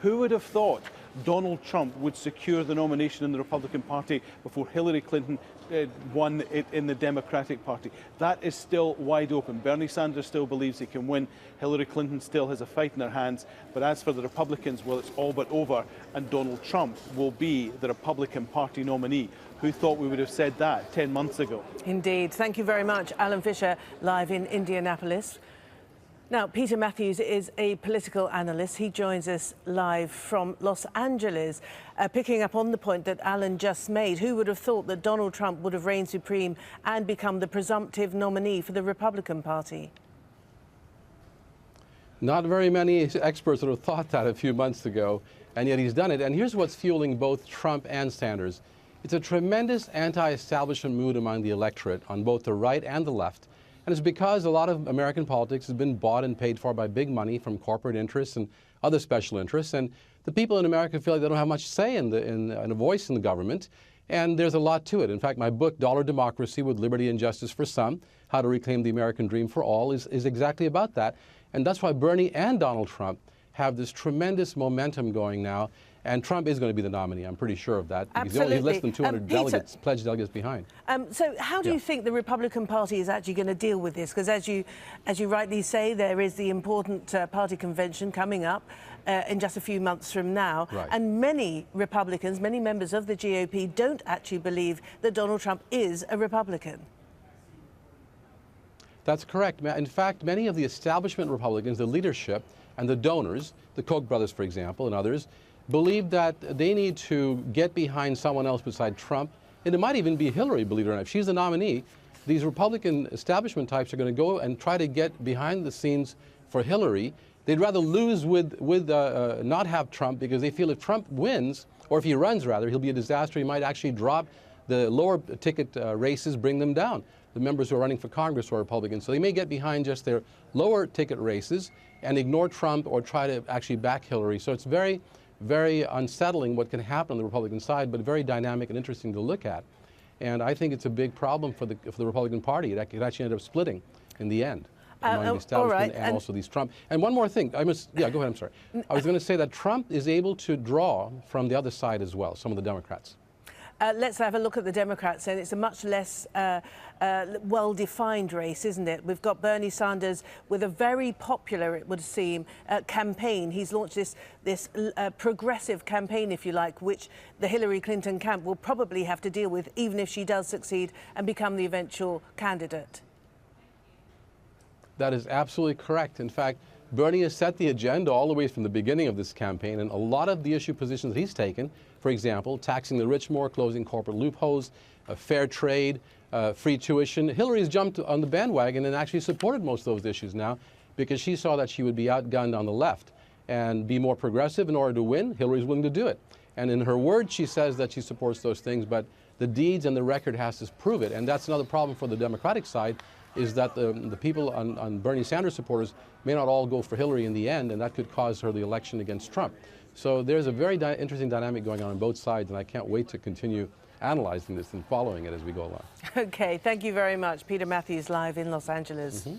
Who would have thought Donald Trump would secure the nomination in the Republican Party before Hillary Clinton won it in the Democratic Party? That is still wide open. Bernie Sanders still believes he can win. Hillary Clinton still has a fight in her hands. But as for the Republicans, well, it's all but over, and Donald Trump will be the Republican Party nominee. Who thought we would have said that 10 months ago? Indeed. Thank you very much, Alan Fisher, live in Indianapolis. Now, Peter Matthews is a political analyst. He joins us live from Los Angeles, picking up on the point that Alan just made. Who would have thought that Donald Trump would have reigned supreme and become the presumptive nominee for the Republican Party? Not very many experts would have thought that a few months ago, and yet he's done it. And here's what's fueling both Trump and Sanders. It's a tremendous anti-establishment mood among the electorate on both the right and the left. And it's because a lot of American politics has been bought and paid for by big money from corporate interests and other special interests. And the people in America feel like they don't have much say in a voice in the government. And there's a lot to it. In fact, my book, Dollar Democracy with Liberty and Justice for Some, How to Reclaim the American Dream for All, is exactly about that. And that's why Bernie and Donald Trump have this tremendous momentum going now. And Trump is going to be the nominee. I'm pretty sure of that. Because Absolutely. He's less than 200 delegates, pledged delegates behind. So how do you think the Republican Party is actually going to deal with this? Because as you rightly say, there is the important party convention coming up in just a few months from now. Right. And many Republicans, many members of the GOP don't actually believe that Donald Trump is a Republican. That's correct. In fact, many of the establishment Republicans, the leadership and the donors, the Koch brothers, for example, and others, believe that they need to get behind someone else beside Trump. And it might even be Hillary, believe it or not. If she's the nominee, these Republican establishment types are going to go and try to get behind the scenes for Hillary. They'd rather lose with not have Trump, because they feel if Trump wins, or if he runs rather, he'll be a disaster. He might actually drop the lower ticket races, bring them down. The members who are running for Congress are Republicans. So they may get behind just their lower ticket races and ignore Trump or try to actually back Hillary. So it's very unsettling what can happen on the Republican side, but very dynamic and interesting to look at. And I think it's a big problem for the Republican Party. It could actually end up splitting in the end among the establishment and also these Trump. And one more thing, yeah, go ahead, I'm sorry. I was going to say that Trump is able to draw from the other side as well, some of the Democrats. Let's have a look at the Democrats, and it's a much less well-defined race, isn't it? We've got Bernie Sanders with a very popular, it would seem, campaign. He's launched this progressive campaign, if you like, which the Hillary Clinton camp will probably have to deal with, even if she does succeed and become the eventual candidate. That is absolutely correct. In fact, Bernie has set the agenda all the way from the beginning of this campaign, and a lot of the issue positions that he's taken, for example, taxing the rich more, closing corporate loopholes, fair trade, free tuition. Hillary's jumped on the bandwagon and actually supported most of those issues now because she saw that she would be outgunned on the left and be more progressive in order to win. Hillary's willing to do it. And in her words, she says that she supports those things, but the deeds and the record has to prove it. And that's another problem for the Democratic side, is that the people on Bernie Sanders supporters may not all go for Hillary in the end, and that could cause her the election against Trump. So there's a very interesting dynamic going on both sides, and I can't wait to continue analyzing this and following it as we go along. Okay, thank you very much. Peter Matthews live in Los Angeles. Mm-hmm.